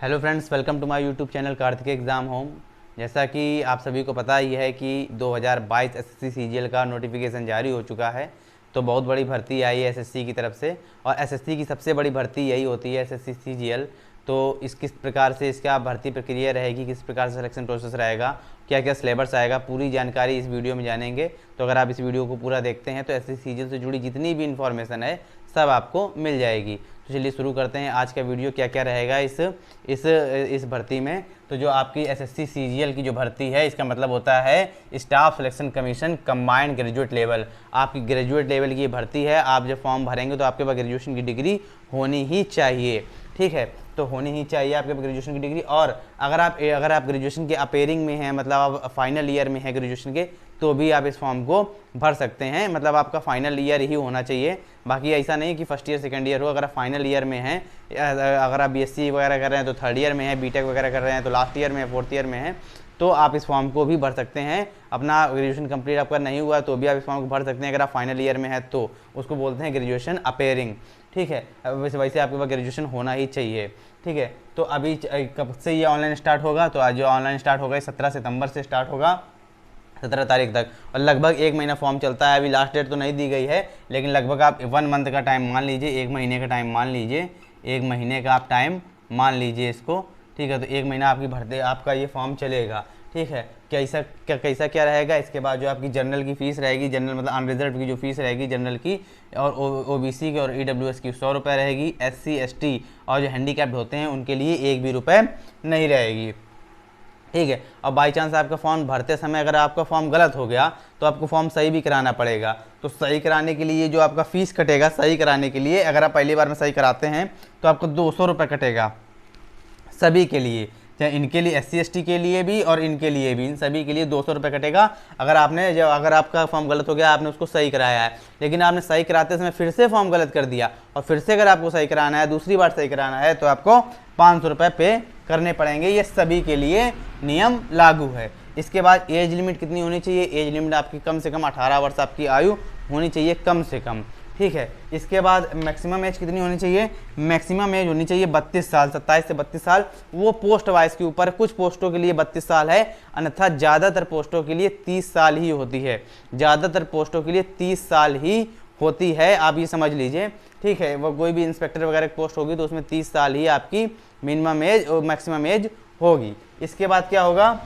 Hello friends, welcome to my YouTube channel Kartik exam home. जैसा कि आप सभी को पता ही है कि 2022 एसएससी सीजीएल का नोटिफिकेशन जारी हो चुका है। तो बहुत बड़ी भर्ती आई है एसएससी की तरफ से, और एसएससी की सबसे बड़ी भर्ती यही होती है, एसएससी सीजीएल। तो इस किस प्रकार से इसका भर्ती प्रक्रिया रहेगी, किस प्रकार से सिलेक्शन प्रोसेस रहेगा, क्या क्या सिलेबस आएगा, पूरी जानकारी इस वीडियो में जानेंगे। तो अगर आप इस वीडियो को पूरा देखते हैं तो एसएससी सीजीएल से जुड़ी जितनी भी इन्फॉर्मेशन है सब आपको मिल जाएगी। तो चलिए शुरू करते हैं आज का वीडियो। क्या क्या रहेगा इस भर्ती में। तो जो आपकी एसएससी सीजीएल की जो भर्ती है, इसका मतलब होता है staff selection commission combined graduate level. आपकी ग्रेजुएट लेवल की भर्ती है। आप जब फॉर्म भरेंगे तो आपके पास ग्रेजुएशन की डिग्री होनी ही चाहिए, ठीक है। तो होनी ही चाहिए आपके पास ग्रेजुएशन की डिग्री। और अगर आप ग्रेजुएशन के अपेयरिंग में हैं, मतलब आप फाइनल ईयर में हैं ग्रेजुएशन के, तो भी आप इस फॉर्म को भर सकते हैं। मतलब आपका फाइनल ईयर ही होना चाहिए, बाकी ऐसा नहीं कि फर्स्ट ईयर सेकंड ईयर हो। अगर आप फाइनल ईयर में हैं, अगर आप बीएससी वगैरह कर रहे हैं तो थर्ड ईयर में है, बीटेक वगैरह कर रहे हैं तो लास्ट ईयर में, फोर्थ ईयर में है, तो आप इस फॉर्म को भी भर सकते हैं। अपना ग्रेजुएशन कंप्लीट आपका नहीं हुआ तो भी आप इस फॉर्म को भर सकते हैं। अगर आप फाइनल ईयर में है तो उसको बोलते हैं ग्रेजुएशन अपेयरिंग, ठीक है। वैसे आपके पास ग्रेजुएशन होना ही चाहिए, ठीक है। तो अभी कब से ये ऑनलाइन स्टार्ट होगा? तो आज जो ऑनलाइन स्टार्ट होगा 17 सितंबर से स्टार्ट होगा, 17 तारीख तक, और लगभग 1 महीना फॉर्म चलता है। अभी लास्ट डेट तो नहीं दी गई है, लेकिन लगभग आप 1 मंथ का टाइम मान लीजिए, 1 महीने का टाइम मान लीजिए, 1 महीने का आप टाइम मान लीजिए इसको, ठीक है। तो 1 महीना आपकी भर्ती आपका ये फॉर्म चलेगा, ठीक है। कैसा क्या रहेगा? इसके बाद जो आपकी जनरल की फ़ीस रहेगी, जनरल मतलब अनरिजर्व की जो फीस रहेगी जनरल की, और ओबीसी की और ईडब्ल्यूएस की 100 रुपये रहेगी। एससी एसटी और जो हैंडीकैप्ड होते हैं उनके लिए 1 भी रुपये नहीं रहेगी, ठीक है। और बाई चांस आपका फॉर्म भरते समय अगर आपका फॉर्म गलत हो गया तो आपको फॉर्म सही भी कराना पड़ेगा। तो सही कराने के लिए जो आपका फ़ीस कटेगा, सही कराने के लिए अगर आप पहली बार में सही कराते हैं तो आपको 200 रुपये कटेगा सभी के लिए, चाहे इनके लिए एससी एसटी के लिए भी और इनके लिए भी, इन सभी के लिए 200 रुपये कटेगा। अगर आपका फॉर्म गलत हो गया, आपने उसको सही कराया है, लेकिन आपने सही कराते समय फिर से फॉर्म गलत कर दिया और फिर से अगर आपको सही कराना है, दूसरी बार सही कराना है, तो आपको 500 रुपये पे करने पड़ेंगे। ये सभी के लिए नियम लागू है। इसके बाद एज लिमिट कितनी होनी चाहिए? एज लिमिट आपकी कम से कम 18 वर्ष आपकी आयु होनी चाहिए, कम से कम, ठीक है। इसके बाद मैक्सिमम एज कितनी होनी चाहिए? मैक्सिमम एज होनी चाहिए 32 साल, 27 से 32 साल। वो पोस्ट वाइज के ऊपर, कुछ पोस्टों के लिए 32 साल है, अन्यथा ज़्यादातर पोस्टों के लिए 30 साल ही होती है। ज़्यादातर पोस्टों के लिए 30 साल ही होती है, आप ये समझ लीजिए, ठीक है। वो कोई भी इंस्पेक्टर वगैरह की पोस्ट होगी तो उसमें 30 साल ही आपकी मिनिमम एज और मैक्सिमम एज होगी। इसके बाद क्या होगा?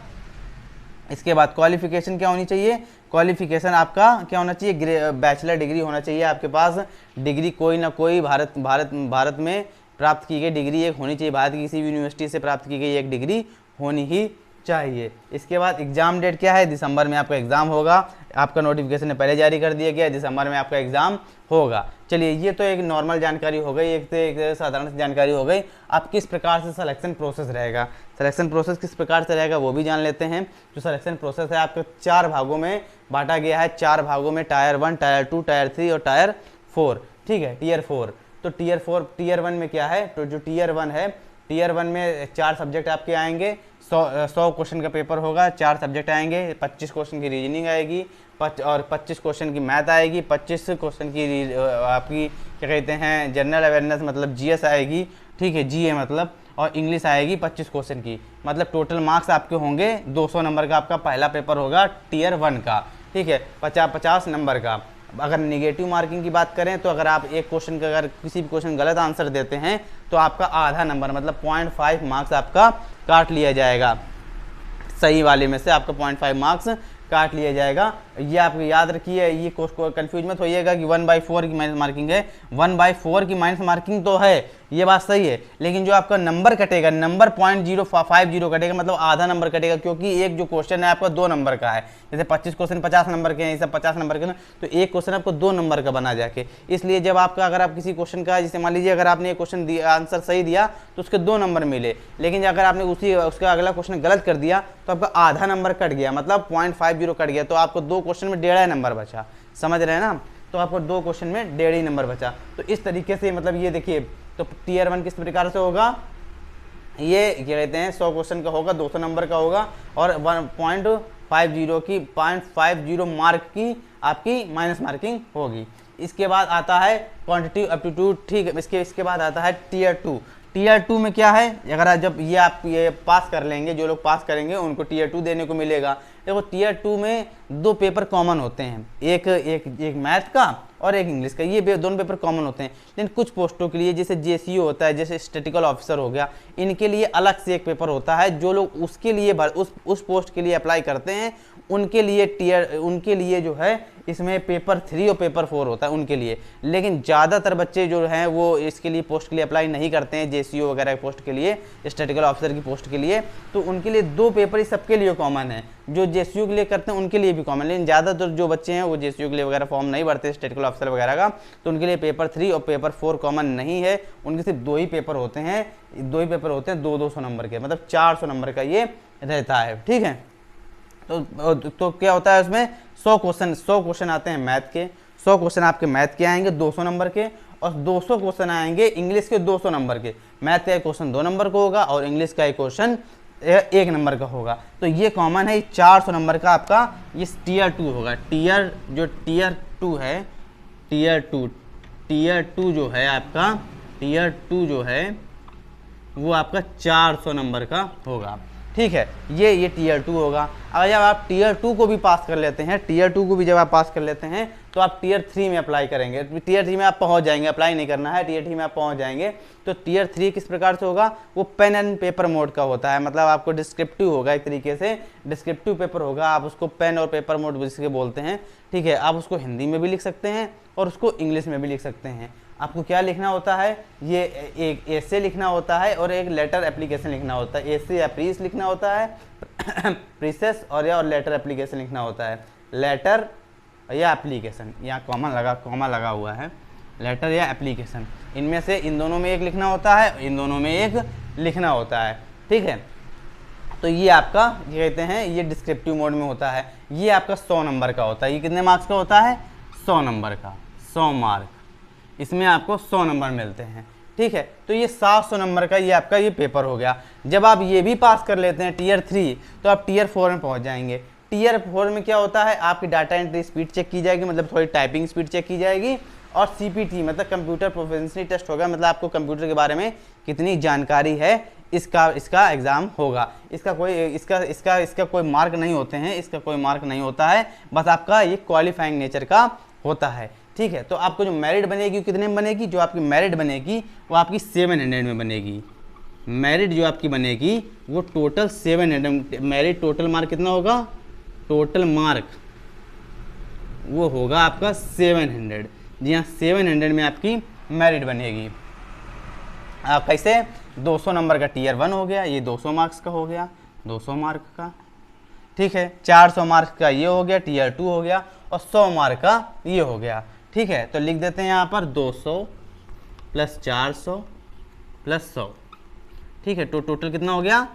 इसके बाद क्वालिफिकेशन क्या होनी चाहिए? क्वालिफिकेशन आपका क्या होना चाहिए? बैचलर डिग्री होना चाहिए आपके पास। डिग्री कोई ना कोई भारत में प्राप्त की गई डिग्री एक होनी चाहिए। भारत की किसी भी यूनिवर्सिटी से प्राप्त की गई एक डिग्री होनी ही चाहिए। इसके बाद एग्ज़ाम डेट क्या है? दिसंबर में आपका एग्ज़ाम होगा। आपका नोटिफिकेशन पहले जारी कर दिया गया, दिसंबर में आपका एग्ज़ाम होगा। चलिए, ये तो एक नॉर्मल जानकारी हो गई, एक साधारण सी जानकारी हो गई। अब किस प्रकार से सिलेक्शन प्रोसेस रहेगा, सिलेक्शन प्रोसेस किस प्रकार से रहेगा वो भी जान लेते हैं। जो सिलेक्शन प्रोसेस है आपको 4 भागों में बांटा गया है, 4 भागों में, टायर 1, टायर 2, टायर 3 और टायर 4, ठीक है, टीयर 4। तो टीयर 1 में क्या है? तो जो टीयर 1 है, टीयर 1 में 4 सब्जेक्ट आपके आएंगे। 100 क्वेश्चन का पेपर होगा, 4 सब्जेक्ट आएंगे, 25 क्वेश्चन की रीजनिंग आएगी और 25 क्वेश्चन की मैथ आएगी, 25 क्वेश्चन की आपकी क्या कहते हैं जनरल अवेयरनेस मतलब जीएस आएगी, ठीक है, जीए मतलब, और इंग्लिश आएगी 25 क्वेश्चन की। मतलब टोटल मार्क्स आपके होंगे 200 नंबर का आपका पहला पेपर होगा टीयर 1 का, ठीक है, 50 नंबर का। अगर नेगेटिव मार्किंग की बात करें तो अगर आप एक क्वेश्चन का अगर किसी भी क्वेश्चन गलत आंसर देते हैं तो आपका आधा नंबर मतलब 0.5 मार्क्स आपका काट लिया जाएगा। सही वाले में से आपका 0.5 मार्क्स काट लिया जाएगा। ये आप याद रखिए, ये कंफ्यूज मत होइएगा कि 1/4 की माइनस मार्किंग है। 1/4 की माइनस मार्किंग तो है, ये बात सही है, लेकिन जो आपका नंबर कटेगा, नंबर 0.050 कटेगा, मतलब आधा नंबर कटेगा, क्योंकि एक जो क्वेश्चन है आपका 2 नंबर का है। जैसे 25 क्वेश्चन 50 नंबर के हैं, ये सब 50 नंबर के ना, तो एक क्वेश्चन आपको 2 नंबर का बना जाके। इसलिए जब आपका अगर आप किसी क्वेश्चन का, जैसे मान लीजिए अगर आपने एक क्वेश्चन आंसर सही दिया तो उसके 2 नंबर मिले, लेकिन अगर आपने उसका अगला क्वेश्चन गलत कर दिया तो आपका आधा नंबर कट गया, मतलब 0.50 कट गया, तो आपको 2 क्वेश्चन में 1.5 नंबर बचा। समझ रहे हैं ना? तो आपको 2 क्वेश्चन में 1.5 ही नंबर बचा। तो इस तरीके से मतलब ये देखिए, तो टीयर 1 किस प्रकार से होगा? ये क्या कहते हैं 100 क्वेश्चन का होगा, 200 नंबर का होगा, और 0.50 मार्क की आपकी माइनस मार्किंग होगी। इसके बाद आता है क्वांटिटी एप्टीट्यूड, ठीक है। इसके बाद आता है टीयर 2। टीयर 2 में क्या है, अगर जब ये आप ये पास कर लेंगे, जो लोग पास करेंगे उनको टीयर 2 देने को मिलेगा। देखो टीयर 2 में 2 पेपर कॉमन होते हैं, एक मैथ का और एक इंग्लिश का, ये दोनों पेपर कॉमन होते हैं। लेकिन कुछ पोस्टों के लिए जैसे जेसीओ होता है, जैसे स्टैटिकल ऑफिसर हो गया, इनके लिए अलग से एक पेपर होता है। जो लोग उसके लिए उस पोस्ट के लिए अप्लाई करते हैं उनके लिए जो है इसमें पेपर 3 और पेपर 4 होता है उनके लिए। लेकिन ज़्यादातर बच्चे जो हैं वो इसके लिए पोस्ट के लिए अप्लाई नहीं करते हैं, जेसीओ वगैरह की पोस्ट के लिए, स्टैटिकल ऑफिसर की पोस्ट के लिए, तो उनके लिए 2 पेपर ही सबके लिए कॉमन है। जो जेसीओ के लिए करते हैं उनके लिए भी कॉमन, लेकिन ज़्यादातर जो बच्चे हैं वो जेसीओ के लिए वगैरह फॉर्म नहीं भरते स्टैटिकल ऑफिसर वगैरह का, तो उनके लिए पेपर 3 और पेपर 4 कॉमन नहीं है। उनके सिर्फ 2 ही पेपर होते हैं, 200 नंबर के, मतलब 400 नंबर का ये रहता है। ठीक है, तो क्या होता है उसमें 100 क्वेश्चन आते हैं मैथ के, 100 क्वेश्चन आपके मैथ के आएंगे 200 नंबर के, और 200 क्वेश्चन आएंगे इंग्लिश के 200 नंबर के। मैथ का एक क्वेश्चन 2 नंबर का होगा और इंग्लिश का एक क्वेश्चन 1 नंबर का होगा। तो ये कॉमन है, 400 नंबर का आपका ये टीयर 2 होगा। टीयर 2 है, टीयर 2 जो है आपका, टीयर 2 जो है वो आपका 400 नंबर का होगा। ठीक है, ये टीयर 2 होगा। अगर जब आप टीयर 2 को भी पास कर लेते हैं, टीयर 2 को भी जब आप पास कर लेते हैं तो आप टीयर 3 में अप्लाई करेंगे। टीयर 3 में आप पहुंच जाएंगे, अप्लाई नहीं करना है, टीयर 3 में आप पहुंच जाएंगे। तो टीयर 3 किस प्रकार से होगा, वो पेन एंड पेपर मोड का होता है, मतलब आपको डिस्क्रिप्टिव होगा, एक तरीके से डिस्क्रिप्टिव पेपर होगा। आप उसको पेन और पेपर मोड जिसके बोलते हैं। ठीक है, आप उसको हिंदी में भी लिख सकते हैं और उसको इंग्लिश में भी लिख सकते हैं। आपको क्या लिखना होता है, ये एक एसे लिखना होता है और एक लेटर एप्लीकेशन लिखना होता है। एसे या प्रीस लिखना होता है, प्रीसेस और लेटर एप्लीकेशन लिखना होता है। लेटर या एप्लीकेशन, यहाँ कॉमा लगा हुआ है, लेटर या एप्लीकेशन, इनमें से इन दोनों में एक लिखना होता है, इन दोनों में एक लिखना होता है। ठीक है, तो ये आपका ये कहते हैं ये डिस्क्रिप्टिव मोड में होता है। ये आपका 100 नंबर का होता है। ये कितने मार्क्स का होता है, 100 नंबर का, 100 मार्क, इसमें आपको 100 नंबर मिलते हैं। ठीक है, तो ये 700 नंबर का ये आपका ये पेपर हो गया। जब आप ये भी पास कर लेते हैं टीयर 3, तो आप टीयर 4 में पहुंच जाएंगे। टीयर 4 में क्या होता है, आपकी डाटा एंट्री स्पीड चेक की जाएगी, मतलब थोड़ी टाइपिंग स्पीड चेक की जाएगी, और सीपीटी मतलब कंप्यूटर प्रोफिशिएंसी टेस्ट होगा, मतलब आपको कंप्यूटर के बारे में कितनी जानकारी है इसका एग्जाम होगा। इसका कोई मार्क नहीं होते हैं, इसका कोई मार्क नहीं होता है, बस आपका ये क्वालिफाइंग नेचर का होता है। ठीक है, तो आपको जो मेरिट बनेगी कितने में बनेगी, जो आपकी मेरिट बनेगी वो आपकी 700 में बनेगी। मेरिट जो आपकी बनेगी वो टोटल 700, मेरिट टोटल मार्क कितना होगा, टोटल मार्क वो होगा आपका 700। जी हाँ, 700 में आपकी मेरिट बनेगी। कैसे, 200 नंबर का टीयर 1 हो गया, ये 200 मार्क्स का हो गया, 200 मार्क का। ठीक है, 400 मार्क्स का ये हो गया, टीयर 2 हो गया, और 100 मार्क का ये हो गया। ठीक है, तो लिख देते हैं यहाँ पर 200 + 400 + 100। ठीक है, तो टोटल कितना हो गया,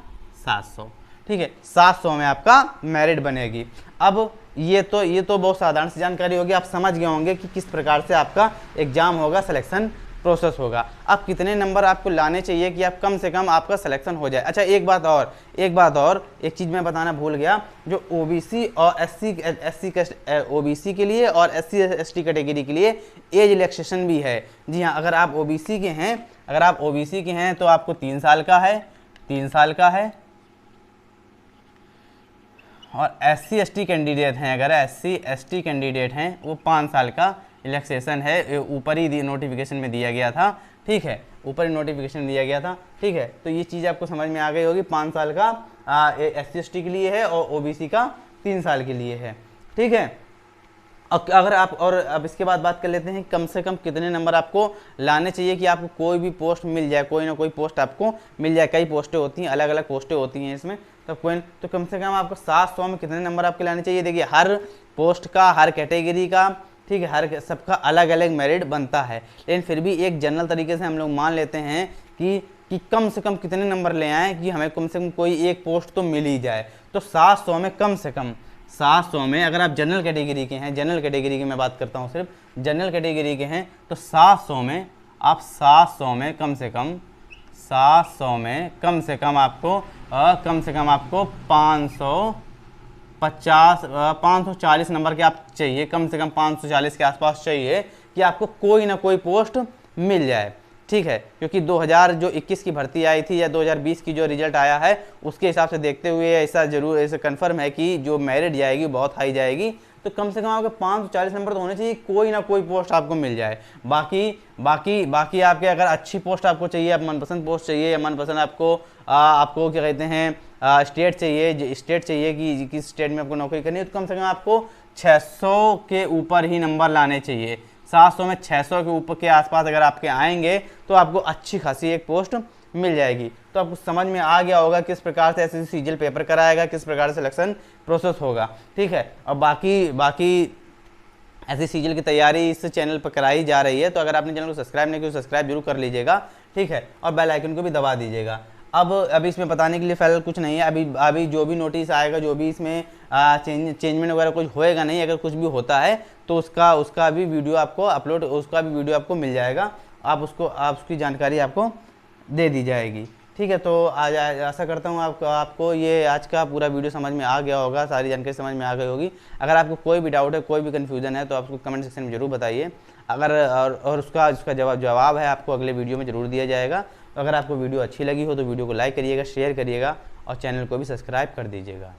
700। ठीक है, 700 में आपका मेरिट बनेगी। अब ये तो बहुत साधारण सी जानकारी होगी, आप समझ गए होंगे कि किस प्रकार से आपका एग्जाम होगा, सिलेक्शन प्रोसेस होगा। अब कितने नंबर आपको लाने चाहिए कि आप कम से कम आपका सिलेक्शन हो जाए। अच्छा, एक बात और एक चीज़ मैं बताना भूल गया, जो ओबीसी और ओबीसी के लिए और SC ST कैटेगरी के लिए एज रिलैक्सेशन भी है। जी हाँ, अगर आप ओबीसी के हैं तो आपको 3 साल का है, 3 साल का है। और SC ST कैंडिडेट हैं, अगर SC ST कैंडिडेट हैं वो 5 साल का रिलैक्सेशन है। ऊपर ही नोटिफिकेशन में दिया गया था। ठीक है, ऊपर ही नोटिफिकेशन दिया गया था। ठीक है, तो ये चीज़ आपको समझ में आ गई होगी। 5 साल का SC ST के लिए है और OBC का 3 साल के लिए है। ठीक है, अगर आप और अब इसके बाद बात कर लेते हैं कम से कम कितने नंबर आपको लाने चाहिए कि आपको कोई भी पोस्ट मिल जाए, कोई ना कोई पोस्ट आपको मिल जाए। कई पोस्टें होती हैं, अलग अलग पोस्टें होती हैं इसमें, तो कम से कम आपको 700 में कितने नंबर आपके लाने चाहिए। देखिए, हर पोस्ट का, हर कैटेगरी का, ठीक है, हर सबका अलग अलग मेरिट बनता है, लेकिन फिर भी एक जनरल तरीके से हम लोग मान लेते हैं कि कम से कम कितने नंबर ले आएँ कि हमें कम से कम कोई एक पोस्ट तो मिल ही जाए। तो 700 में कम से कम 700 में, अगर आप जनरल कैटेगरी के हैं, जनरल कैटेगरी की मैं बात करता हूँ, सिर्फ जनरल कैटेगरी के हैं, तो 700 में आप 700 में कम से कम 700 में कम से कम आपको 540 नंबर के आप चाहिए, कम से कम 540 के आसपास चाहिए कि आपको कोई ना कोई पोस्ट मिल जाए। ठीक है, क्योंकि 2021 की भर्ती आई थी या 2020 की जो रिजल्ट आया है उसके हिसाब से देखते हुए ऐसा जरूर ऐसा कन्फर्म है कि जो मेरिट जाएगी बहुत हाई जाएगी। तो कम से कम आपके 540 नंबर तो होने चाहिए, कोई ना कोई पोस्ट आपको मिल जाए। बाकी आपके अगर अच्छी पोस्ट आपको चाहिए, आप मनपसंद पोस्ट चाहिए या मनपसंद आपको क्या कहते हैं स्टेट चाहिए कि किस स्टेट में आपको नौकरी करनी है, तो कम से कम आपको 600 के ऊपर ही नंबर लाने चाहिए। 700 में 600 के ऊपर के आसपास अगर आपके आएंगे तो आपको अच्छी खासी एक पोस्ट मिल जाएगी। तो आपको समझ में आ गया होगा किस प्रकार से एसएससी सीजीएल पेपर कराएगा, किस प्रकार से सिलेक्शन प्रोसेस होगा। ठीक है, और बाकी एसएससी सीजीएल की तैयारी इस चैनल पर कराई जा रही है, तो अगर आपने चैनल को सब्सक्राइब नहीं किया तो सब्सक्राइब जरूर कर लीजिएगा। ठीक है, और बेल आइकन को भी दबा दीजिएगा। अभी इसमें बताने के लिए फ़िलहाल कुछ नहीं है। अभी जो भी नोटिस आएगा, जो भी इसमें चेंजमेंट वगैरह कुछ होएगा नहीं। अगर कुछ भी होता है तो उसका भी वीडियो आपको मिल जाएगा। आप उसकी जानकारी आपको दे दी जाएगी। ठीक है, तो आज आशा करता हूँ आपको ये आज का पूरा वीडियो समझ में आ गया होगा, सारी जानकारी समझ में आ गई होगी। अगर आपको कोई भी डाउट है, कोई भी कन्फ्यूज़न है तो आप उसको कमेंट सेक्शन में ज़रूर बताइए। और उसका जवाब है आपको अगले वीडियो में ज़रूर दिया जाएगा। तो अगर आपको वीडियो अच्छी लगी हो तो वीडियो को लाइक करिएगा, शेयर करिएगा और चैनल को भी सब्सक्राइब कर दीजिएगा।